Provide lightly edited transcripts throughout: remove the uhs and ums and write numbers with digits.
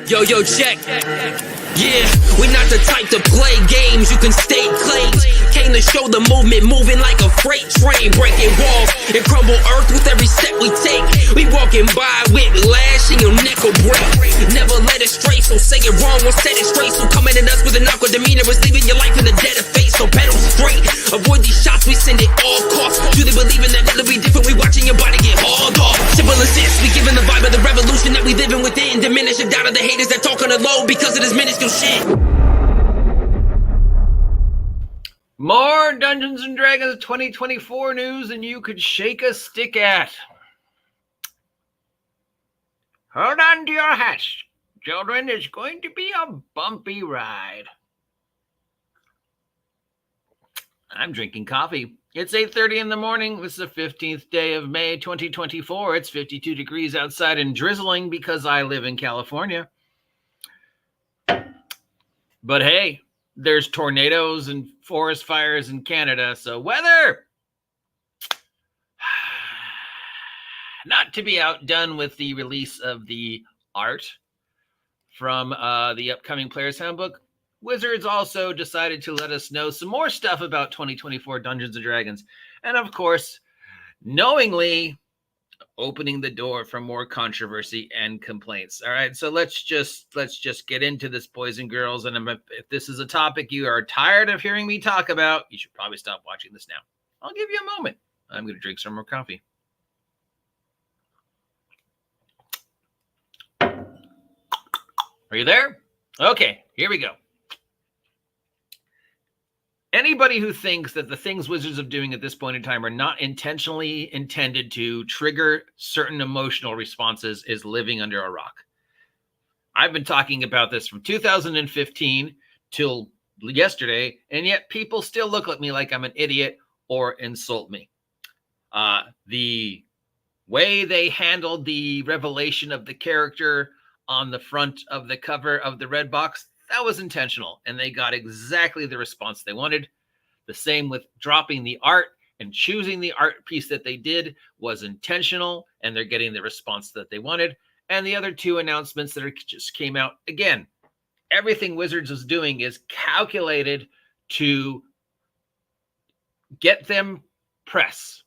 Yo, check. Yeah, we not the type to play games. You can stake claims. Came to show the movement moving like a freight train, breaking walls and crumble earth with every step we take. We walking by with lashing, your neck will break. Never let it stray, so say it wrong, we'll set it straight. So coming at us with an awkward demeanor is leaving your life in the dead of face. So pedal straight, avoid these shots, we send it all costs. Do they believe in that it'll be different? We watching your body get hauled off. Simple as this, we giving the vibe of the revolution that we living within. Diminish the doubt of the haters that talk on the low because of this minuscule shit. More Dungeons and Dragons 2024 news than you could shake a stick at. Hold on to your hats, children. It's going to be a bumpy ride. I'm drinking coffee. It's 8:30 in the morning. This is the 15th day of May 2024. It's 52 degrees outside and drizzling because I live in California. But hey, there's tornadoes and forest fires in Canada, so weather! Not to be outdone with the release of the art from the upcoming Player's Handbook, Wizards also decided to let us know some more stuff about 2024 Dungeons & Dragons. And of course, knowingly opening the door for more controversy and complaints. All right, so let's just get into this, boys and girls. And if this is a topic you are tired of hearing me talk about, you should probably stop watching this now. I'll give you a moment. I'm going to drink some more coffee. Are you there? Okay, here we go. Anybody who thinks that the things Wizards are doing at this point in time are not intentionally intended to trigger certain emotional responses is living under a rock. I've been talking about this from 2015 till yesterday, and yet people still look at me like I'm an idiot or insult me. The way they handled the revelation of the character on the front of the cover of the red box, that was intentional, and they got exactly the response they wanted. The same with dropping the art and choosing the art piece that they did was intentional, and they're getting the response that they wanted. And the other two announcements that just came out, again, everything Wizards is doing is calculated to get them press.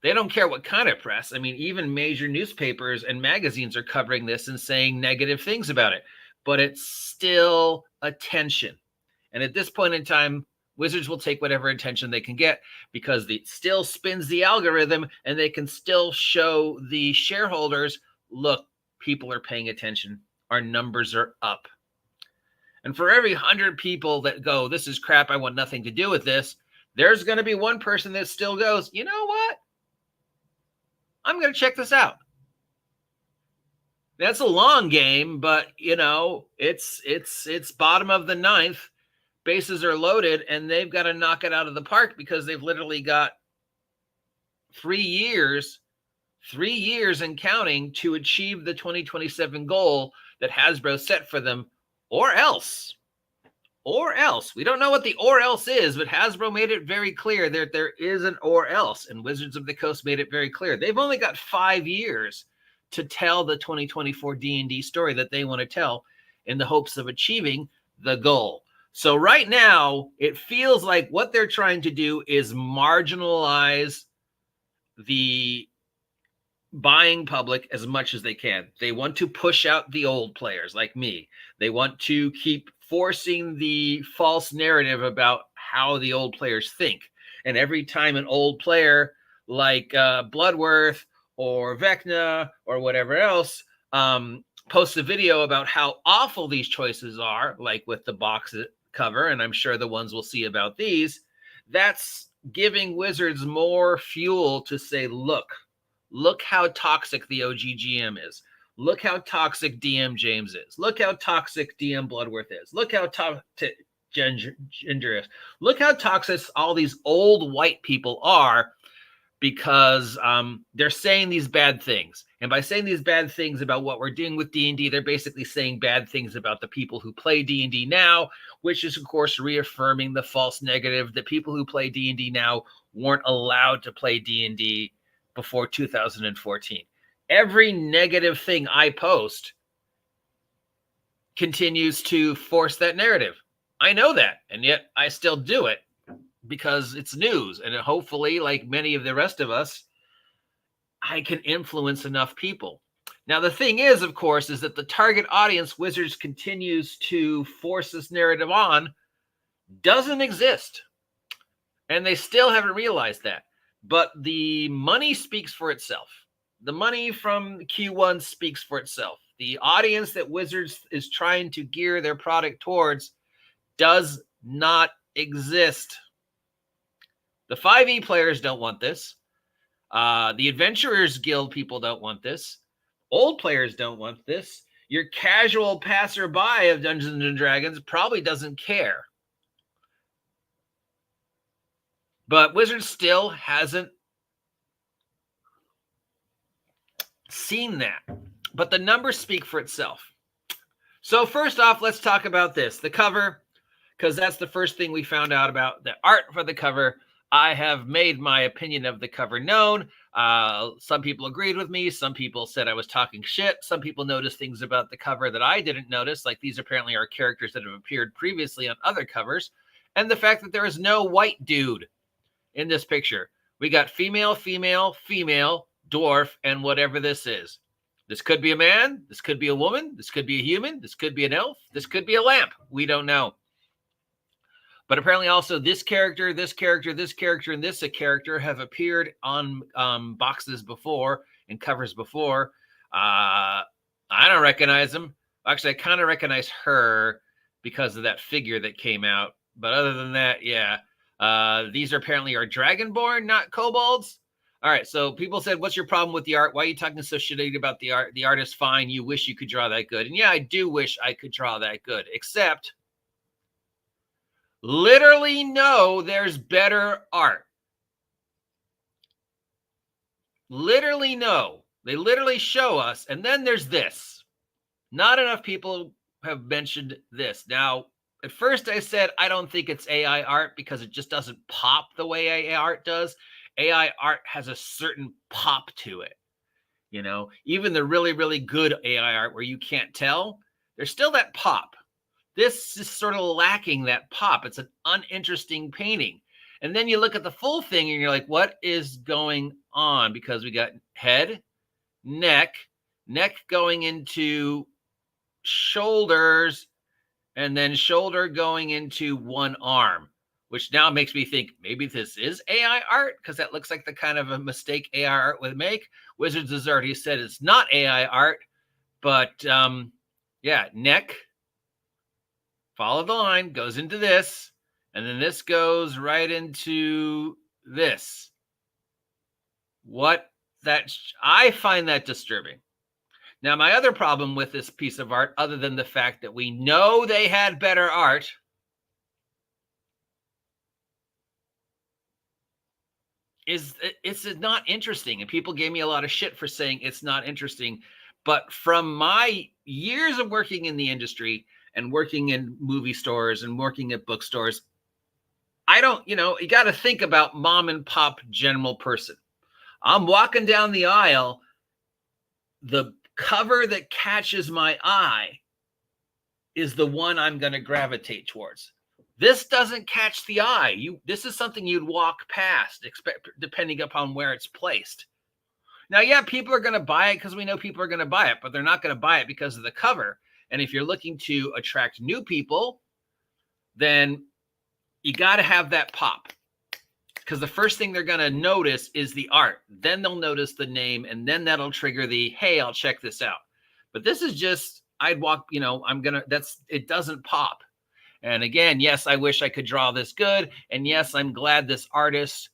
They don't care what kind of press. I mean, even major newspapers and magazines are covering this and saying negative things about it. But it's still attention. And at this point in time, Wizards will take whatever attention they can get because it still spins the algorithm and they can still show the shareholders, look, people are paying attention. Our numbers are up. And for every 100 people that go, this is crap, I want nothing to do with this, there's going to be one person that still goes, you know what? I'm going to check this out. That's a long game, but you know, it's bottom of the ninth. Bases are loaded, and they've got to knock it out of the park because they've literally got 3 years and counting to achieve the 2027 goal that Hasbro set for them, or else. We don't know what the or else is, but Hasbro made it very clear that there is an or else, and Wizards of the Coast made it very clear. They've only got 5 years to tell the 2024 D&D story that they want to tell in the hopes of achieving the goal. So right now, it feels like what they're trying to do is marginalize the buying public as much as they can. They want to push out the old players like me. They want to keep forcing the false narrative about how the old players think. And every time an old player like Bloodworth or Vecna or whatever else posts a video about how awful these choices are, like with the box cover, and I'm sure the ones we'll see about these, that's giving Wizards more fuel to say, look how toxic the OGGM is. Look how toxic DM James is. Look how toxic DM Bloodworth is. Look how toxic Ginger is. Look how toxic all these old white people are, because they're saying these bad things. And by saying these bad things about what we're doing with D&D, they're basically saying bad things about the people who play D&D now, which is, of course, reaffirming the false negative that people who play D&D now weren't allowed to play D&D before 2014. Every negative thing I post continues to force that narrative. I know that, and yet I still do it because it's news. And hopefully, like many of the rest of us, I can influence enough people. Now, the thing is, of course, is that the target audience Wizards continues to force this narrative on doesn't exist. And they still haven't realized that. But the money speaks for itself. The money from Q1 speaks for itself. The audience that Wizards is trying to gear their product towards does not exist. The 5e players don't want this. The Adventurers Guild people don't want this. Old players don't want this. Your casual passerby of Dungeons and Dragons probably doesn't care. But Wizards still hasn't seen that. But the numbers speak for itself. So first off, let's talk about this. The cover, because that's the first thing we found out about. The art for the cover. I have made my opinion of the cover known. Some people agreed with me. Some people said I was talking shit. Some people noticed things about the cover that I didn't notice, like these apparently are characters that have appeared previously on other covers. And the fact that there is no white dude in this picture. We got female, female, female, dwarf, and whatever this is. This could be a man. This could be a woman. This could be a human. This could be an elf. This could be a lamp. We don't know. But apparently also this character, this character, this character, and this character have appeared on boxes before and covers before. I don't recognize them. Actually, I kind of recognize her because of that figure that came out. But other than that, yeah. These are apparently are Dragonborn, not kobolds. All right, so people said, what's your problem with the art? Why are you talking so shitty about the art? The art is fine. You wish you could draw that good. And yeah, I do wish I could draw that good, except literally no, there's better art. Literally no. They literally show us, and then there's this. Not enough people have mentioned this. Now, at first I said I don't think it's AI art because it just doesn't pop the way AI art does. AI art has a certain pop to it. You know, even the really, really good AI art where you can't tell, there's still that pop. This is sort of lacking that pop. It's an uninteresting painting. And then you look at the full thing and you're like, what is going on? Because we got head, neck going into shoulders, and then shoulder going into one arm, which now makes me think maybe this is AI art because that looks like the kind of a mistake AI art would make. Wizards has already said it's not AI art, but yeah, neck, follow the line, goes into this, and then this goes right into this. I find that disturbing. Now, my other problem with this piece of art, other than the fact that we know they had better art, is it's not interesting. And people gave me a lot of shit for saying it's not interesting. But from my years of working in the industry and working in movie stores and working at bookstores, I don't, you got to think about mom and pop general person. I'm walking down the aisle. The cover that catches my eye is the one I'm going to gravitate towards. This doesn't catch the eye. This is something you'd walk past, depending upon where it's placed. Now, yeah, people are going to buy it because we know people are going to buy it, but they're not going to buy it because of the cover. And if you're looking to attract new people, then you got to have that pop. Because the first thing they're going to notice is the art. Then they'll notice the name, and then that'll trigger the, hey, I'll check this out. But this is just, it doesn't pop. And again, yes, I wish I could draw this good. And yes, I'm glad this artist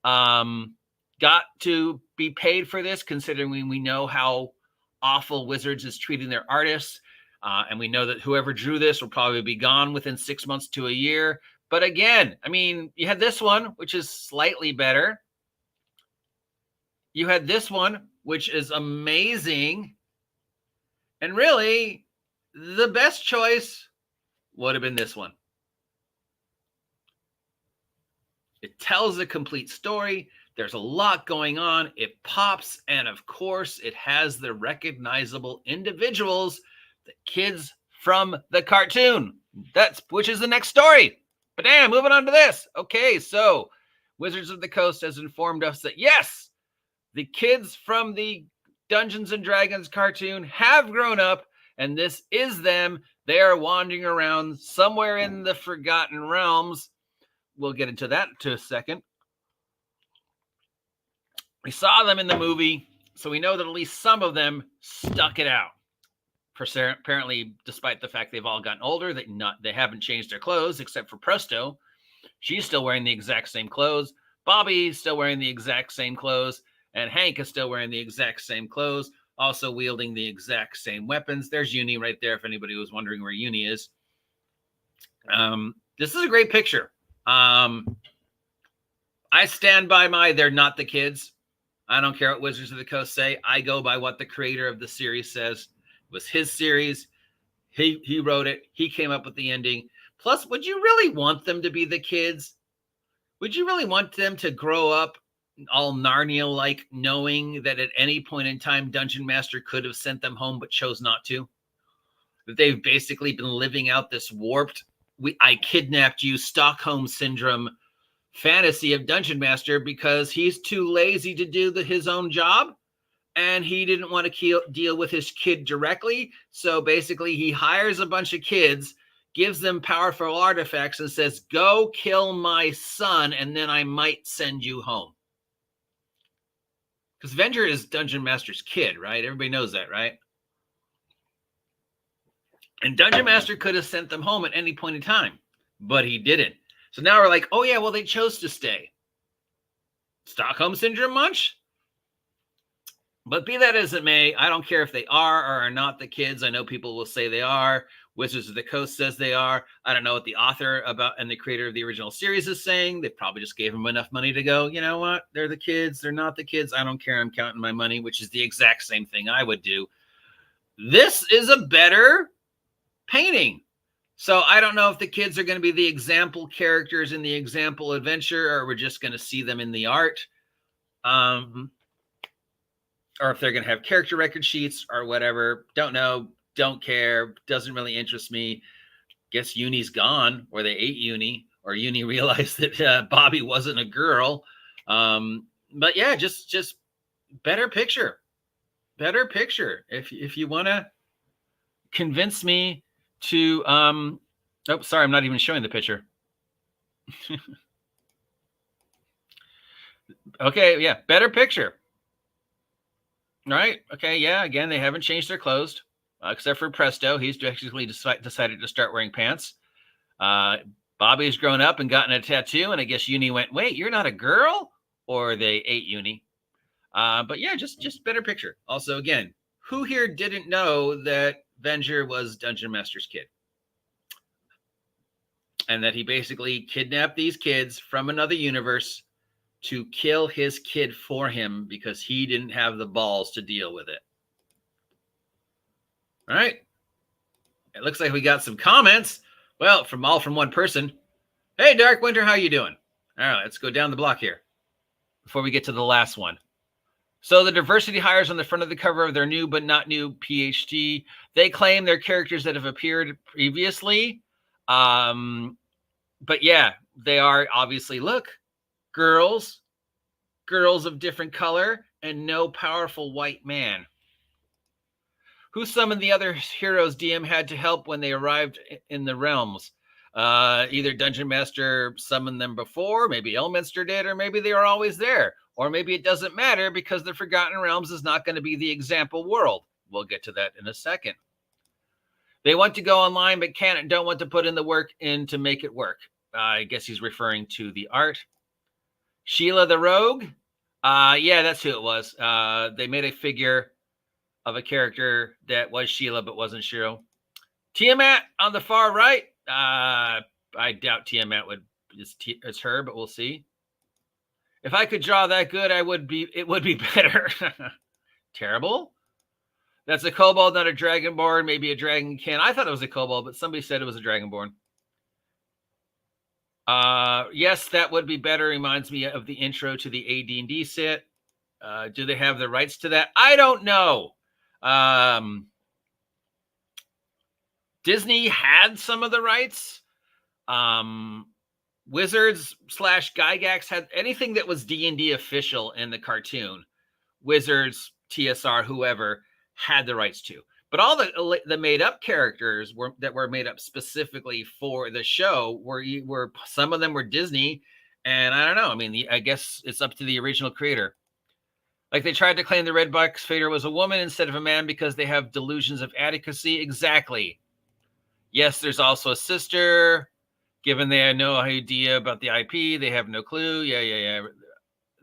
got to be paid for this, considering we know how awful Wizards is treating their artists. And we know that whoever drew this will probably be gone within 6 months to a year. But again, I mean, you had this one, which is slightly better. You had this one, which is amazing. And really, the best choice would have been this one. It tells a complete story. There's a lot going on. It pops. And of course, it has the recognizable individuals that kids from the cartoon. Which is the next story. But damn, moving on to this. Okay, so Wizards of the Coast has informed us that yes, the kids from the Dungeons and Dragons cartoon have grown up, and this is them. They are wandering around somewhere in the Forgotten Realms. We'll get into that in a second. We saw them in the movie, so we know that at least some of them stuck it out. Apparently, despite the fact they've all gotten older, they haven't changed their clothes except for Presto. She's still wearing the exact same clothes. Bobby's still wearing the exact same clothes. And Hank is still wearing the exact same clothes, also wielding the exact same weapons. There's Uni right there, if anybody was wondering where Uni is. This is a great picture. I stand by they're not the kids. I don't care what Wizards of the Coast say. I go by what the creator of the series says. It was his series. He wrote it. He came up with the ending. Plus, would you really want them to be the kids? Would you really want them to grow up all Narnia-like, knowing that at any point in time, Dungeon Master could have sent them home but chose not to? That they've basically been living out this warped, I kidnapped you, Stockholm Syndrome fantasy of Dungeon Master because he's too lazy to do his own job, and he didn't want to deal with his kid directly. So basically, he hires a bunch of kids, gives them powerful artifacts, and says, go kill my son, and then I might send you home. Because Venger is Dungeon Master's kid, right? Everybody knows that, right? And Dungeon Master could have sent them home at any point in time, but he didn't. So now we're like, oh yeah, well, they chose to stay. Stockholm Syndrome much? But be that as it may, I don't care if they are or are not the kids. I know people will say they are. Wizards of the Coast says they are. I don't know what the author and the creator of the original series is saying. They probably just gave them enough money to go, you know what? They're the kids. They're not the kids. I don't care. I'm counting my money, which is the exact same thing I would do. This is a better painting. So I don't know if the kids are going to be the example characters in the example adventure, or we're just going to see them in the art. Or if they're going to have character record sheets or whatever. Don't know. Don't care. Doesn't really interest me. Guess Uni's gone, or they ate Uni, or Uni realized that Bobby wasn't a girl. But yeah, just better picture. Better picture. If you want to convince me to oh, sorry, I'm not even showing the picture. Okay, yeah, better picture. Right? Okay, yeah, again, they haven't changed their clothes, except for Presto. He's basically decided to start wearing pants. Bobby's grown up and gotten a tattoo, and I guess Uni went, wait, you're not a girl? Or they ate Uni. But yeah, just better picture. Also, again, who here didn't know that Venger was Dungeon Master's kid? And that he basically kidnapped these kids from another universe to kill his kid for him because he didn't have the balls to deal with it. All right. It looks like we got some comments. Well, from one person. Hey, Dark Winter, how you doing? All right, let's go down the block here before we get to the last one. So the diversity hires on the front of the cover of their new but not new PhD. They claim they're characters that have appeared previously. But yeah, they are obviously, look, girls of different color, and no powerful white man. Who summoned the other heroes DM had to help when they arrived in the realms? Either Dungeon Master summoned them before, maybe Elminster did, or maybe they were always there. Or maybe it doesn't matter because the Forgotten Realms is not going to be the example world. We'll get to that in a second. They want to go online but can't and don't want to put in the work in to make it work. I guess he's referring to the art. Sheila the Rogue. Yeah, that's who it was. They made a figure of a character that was Sheila but wasn't Shiro. Tiamat on the far right. I doubt Tiamat it's her, but we'll see. If I could draw that good, it would be better. Terrible. That's a kobold, not a dragonborn. Maybe a dragonkin. I thought it was a kobold, but somebody said it was a dragonborn. Yes, that would be better. Reminds me of the intro to the AD&D set. Do they have the rights to that? I don't know. Disney had some of the rights. Wizards / Gygax had anything that was D&D official in the cartoon. Wizards, TSR, whoever had the rights to. But all the made-up characters that were made up specifically for the show were some of them were Disney, and I don't know. I mean, I guess it's up to the original creator. Like they tried to claim the Red Box Fader was a woman instead of a man because they have delusions of adequacy. Exactly. Yes, there's also a sister. Given they had no idea about the IP, they have no clue. Yeah.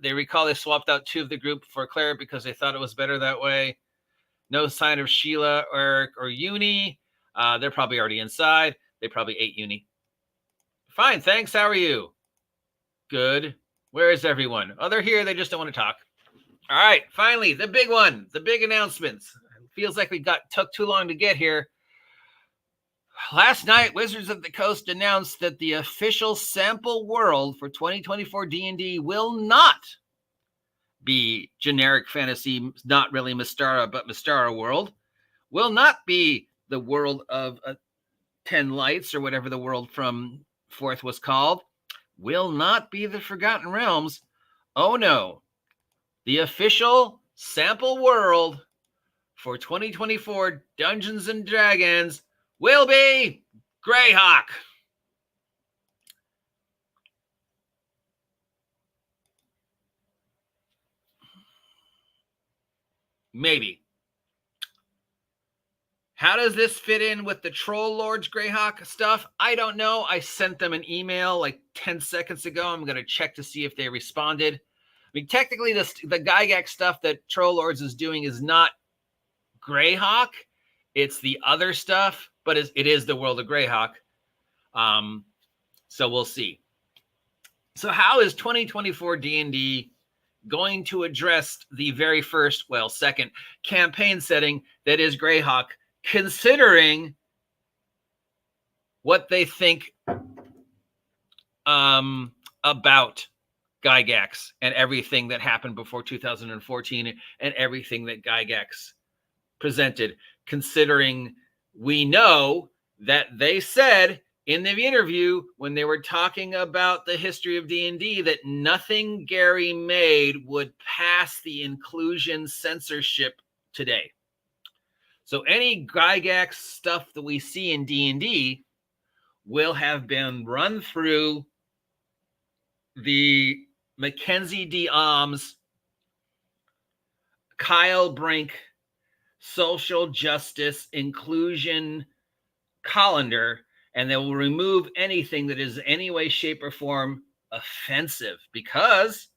They recall they swapped out 2 of the group for Claire because they thought it was better that way. No sign of Sheila or Uni. They're probably already inside. They probably ate Uni. Fine, thanks. How are you? Good. Where is everyone? Oh, they're here. They just don't want to talk. All right, finally, the big one. The big announcements. It feels like we took too long to get here. Last night, Wizards of the Coast announced that the official sample world for 2024 D&D will not be generic fantasy, not really Mystara, but Mystara world. Will not be the world of 10 Lights or whatever the world from 4th was called. Will not be the Forgotten Realms. Oh no. The official sample world for 2024 Dungeons and Dragons will be Greyhawk. Maybe. How does this fit in with the Troll Lords Greyhawk stuff? I don't know. I sent them an email like 10 seconds ago. I'm going to check to see if they responded. I mean, technically, the Gygax stuff that Troll Lords is doing is not Greyhawk. It's the other stuff, but it is the world of Greyhawk. So we'll see. So how is 2024 D&D going to address the very first, second campaign setting that is Greyhawk, considering what they think about Gygax and everything that happened before 2014 and everything that Gygax presented, considering we know that they said in the interview when they were talking about the history of D&D that nothing Gary made would pass the inclusion censorship today. So any Gygax stuff that we see in D&D will have been run through the Mackenzie D. Ahm's Kyle Brink social justice inclusion colander, and they will remove anything that is any way, shape, or form offensive, because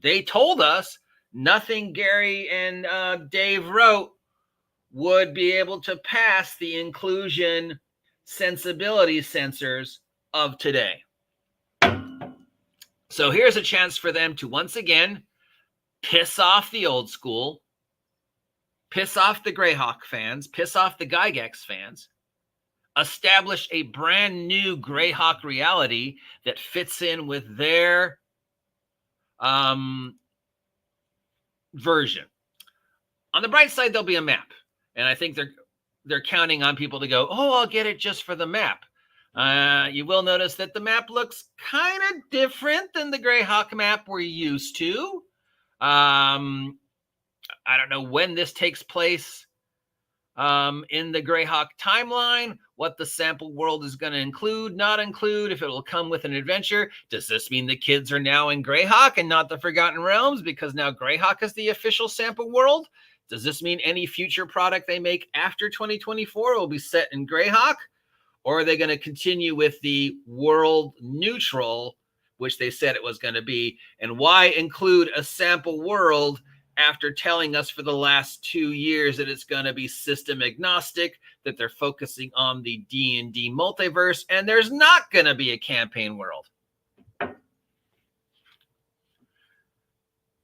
they told us nothing Gary and Dave wrote would be able to pass the inclusion sensibility censors of today. So here's a chance for them to once again piss off the old school, piss off the Greyhawk fans, piss off the Gygax fans, establish a brand new Greyhawk reality that fits in with their version. On the bright side, there'll be a map. And I think they're counting on people to go, oh, I'll get it just for the map. You will notice that the map looks kind of different than the Greyhawk map we're used to. I don't know when this takes place in the Greyhawk timeline, what the sample world is going to include, not include, if it will come with an adventure. Does this mean the kids are now in Greyhawk and not the Forgotten Realms because now Greyhawk is the official sample world? Does this mean any future product they make after 2024 will be set in Greyhawk? Or are they going to continue with the world neutral, which they said it was going to be? And why include a sample world after telling us for the last 2 years that it's going to be system agnostic, that they're focusing on the D&D multiverse, and there's not going to be a campaign world?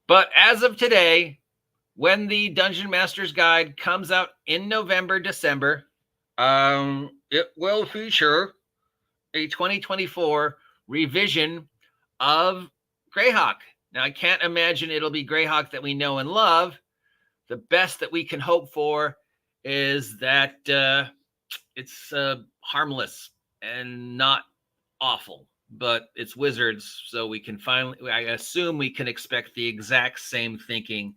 But as of today, when the Dungeon Master's Guide comes out in November, December, it will feature a 2024 revision of Greyhawk. Now, I can't imagine it'll be Greyhawk that we know and love. The best that we can hope for is that it's harmless and not awful, but it's Wizards, so we can finally, I assume we can expect the exact same thinking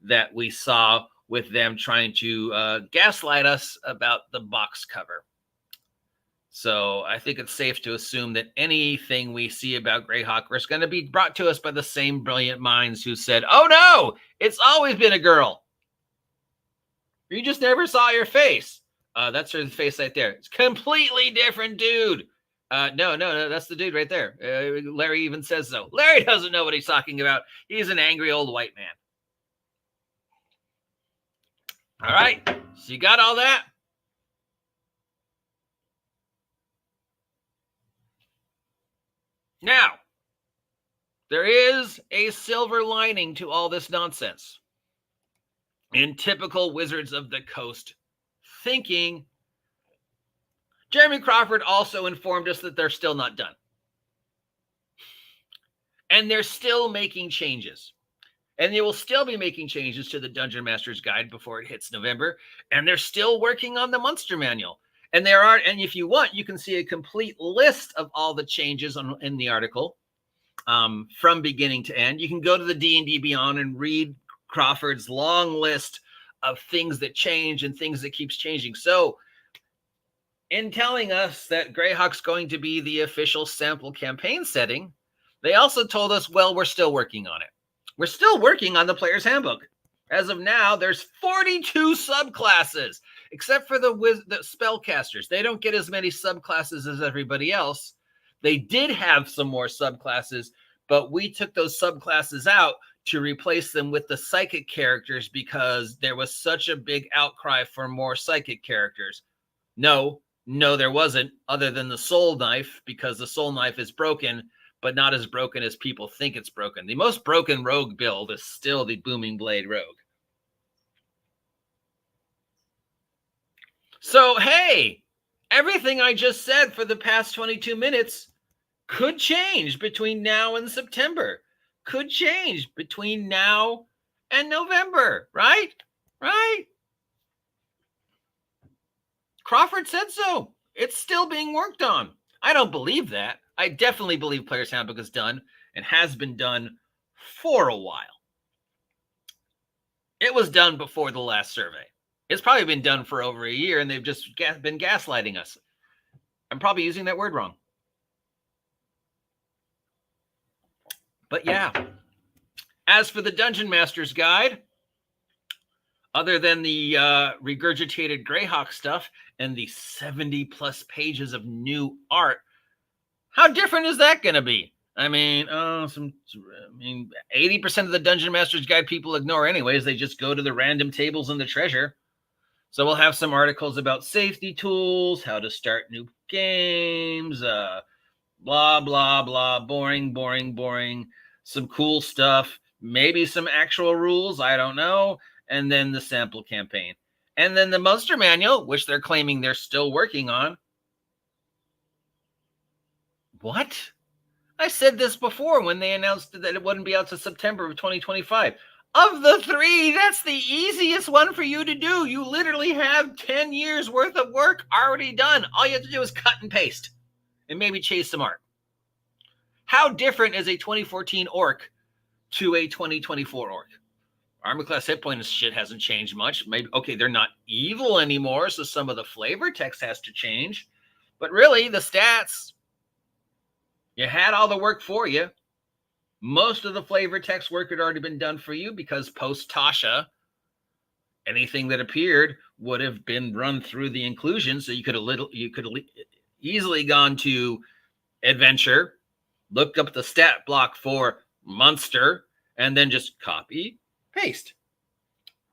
that we saw with them trying to gaslight us about the box cover. So I think it's safe to assume that anything we see about Greyhawk is going to be brought to us by the same brilliant minds who said, oh no, it's always been a girl. You just never saw your face. That's her face right there. It's completely different dude. No, that's the dude right there. Larry even says so. Larry doesn't know what he's talking about. He's an angry old white man. All right, so you got all that? Now, there is a silver lining to all this nonsense. In typical Wizards of the Coast thinking, Jeremy Crawford also informed us that they're still not done. And they're still making changes. And they will still be making changes to the Dungeon Master's Guide before it hits November. And they're still working on the Monster Manual. And and if you want, you can see a complete list of all the changes in the article from beginning to end. You can go to the D&D Beyond and read Crawford's long list of things that change and things that keeps changing. So in telling us that Greyhawk's going to be the official sample campaign setting, they also told us, well, we're still working on it. We're still working on the player's handbook. As of now, there's 42 subclasses, except for the spellcasters. They don't get as many subclasses as everybody else. They did have some more subclasses, but we took those subclasses out to replace them with the psychic characters because there was such a big outcry for more psychic characters. No, there wasn't, other than the soul knife, because the soul knife is broken, but not as broken as people think it's broken. The most broken rogue build is still the Booming Blade Rogue. So, hey, everything I just said for the past 22 minutes could change between now and September. Could change between now and November, right? Right? Crawford said so. It's still being worked on. I don't believe that. I definitely believe Player's Handbook is done and has been done for a while. It was done before the last survey. It's probably been done for over a year, and they've just been gaslighting us. I'm probably using that word wrong. But yeah, as for the Dungeon Master's Guide, other than the regurgitated Greyhawk stuff and the 70-plus pages of new art, how different is that going to be? I mean, 80% of the Dungeon Master's Guide people ignore anyways. They just go to the random tables in the treasure. So we'll have some articles about safety tools, how to start new games, blah, blah, blah, boring, some cool stuff, maybe some actual rules, I don't know, and then the sample campaign. And then the Monster Manual, which they're claiming they're still working on. What? I said this before when they announced that it wouldn't be out to September of 2025. Of the three, that's the easiest one for you to do. You literally have 10 years worth of work already done. All you have to do is cut and paste and maybe chase some art. How different is a 2014 orc to a 2024 orc? Armor class hit point shit hasn't changed much. Maybe, okay, they're not evil anymore, so some of the flavor text has to change. But really, the stats, you had all the work for you. Most of the flavor text work had already been done for you because post Tasha, anything that appeared would have been run through the inclusion. So you could have easily gone to adventure, looked up the stat block for monster, and then just copy, paste.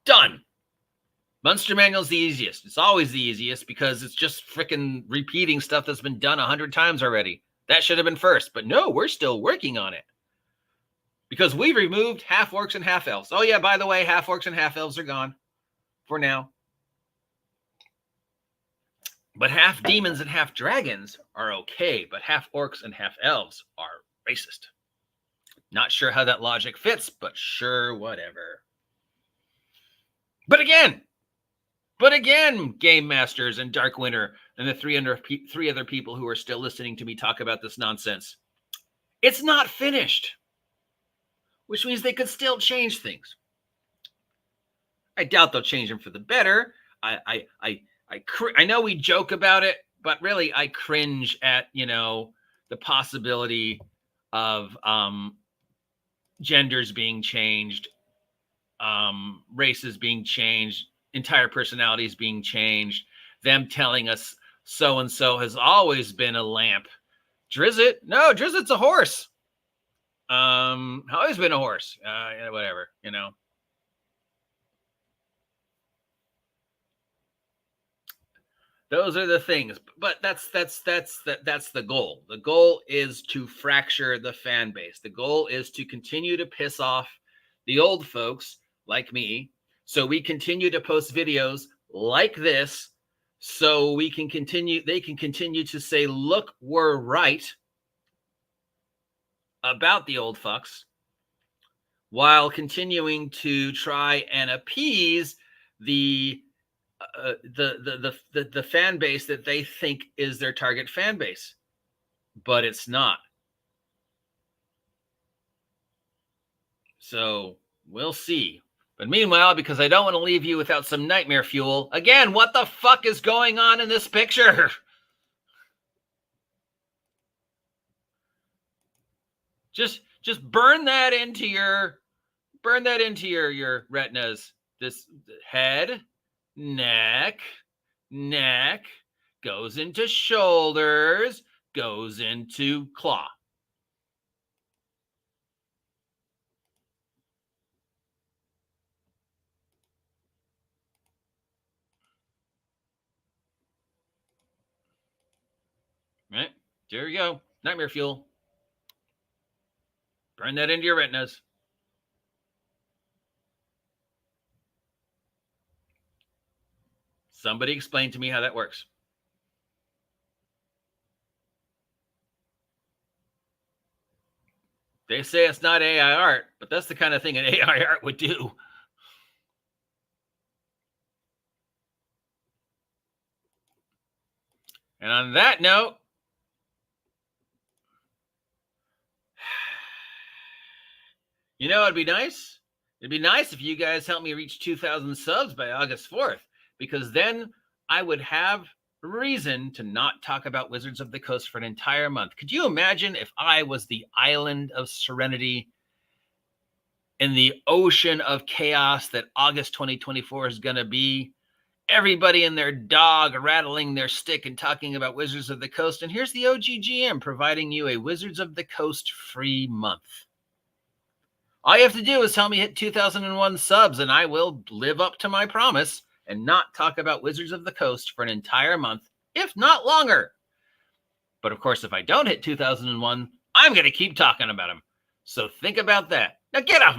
Done. Monster Manual's the easiest. It's always the easiest because it's just freaking repeating stuff that's been done 100 times already. That should have been first, but no, we're still working on it. Because we removed half orcs and half elves. Oh yeah, by the way, half orcs and half elves are gone for now. But half demons and half dragons are okay, but half orcs and half elves are racist. Not sure how that logic fits, but sure, whatever. But again, But again, Game Masters and Dark Winter and the three other people who are still listening to me talk about this nonsense, it's not finished, which means they could still change things. I doubt they'll change them for the better. I know we joke about it, but really I cringe at, the possibility of genders being changed, races being changed, entire personalities being changed, them telling us so-and-so has always been a lamp. Drizzt? No, Drizzt's a horse. Always been a horse. Whatever, Those are the things, but that's the goal. The goal is to fracture the fan base. The goal is to continue to piss off the old folks like me, so we continue to post videos like this, so they can continue to say, look, we're right about the old fucks, while continuing to try and appease the fan base that they think is their target fan base, but it's not. So we'll see. But meanwhile, because I don't want to leave you without some nightmare fuel, again, what the fuck is going on in this picture? Just burn that into your retinas. This head, neck, goes into shoulders, goes into claw. Right? There you go. Nightmare fuel. Burn that into your retinas. Somebody explain to me how that works. They say it's not AI art, but that's the kind of thing an AI art would do. And on that note, it'd be nice. It'd be nice if you guys help me reach 2,000 subs by August 4th, because then I would have a reason to not talk about Wizards of the Coast for an entire month. Could you imagine if I was the island of serenity in the ocean of chaos that August 2024 is going to be? Everybody and their dog rattling their stick and talking about Wizards of the Coast. And here's the OGGM providing you a Wizards of the Coast free month. All you have to do is help me hit 2001 subs, and I will live up to my promise and not talk about Wizards of the Coast for an entire month, if not longer. But of course, if I don't hit 2001, I'm going to keep talking about them. So think about that. Now get off.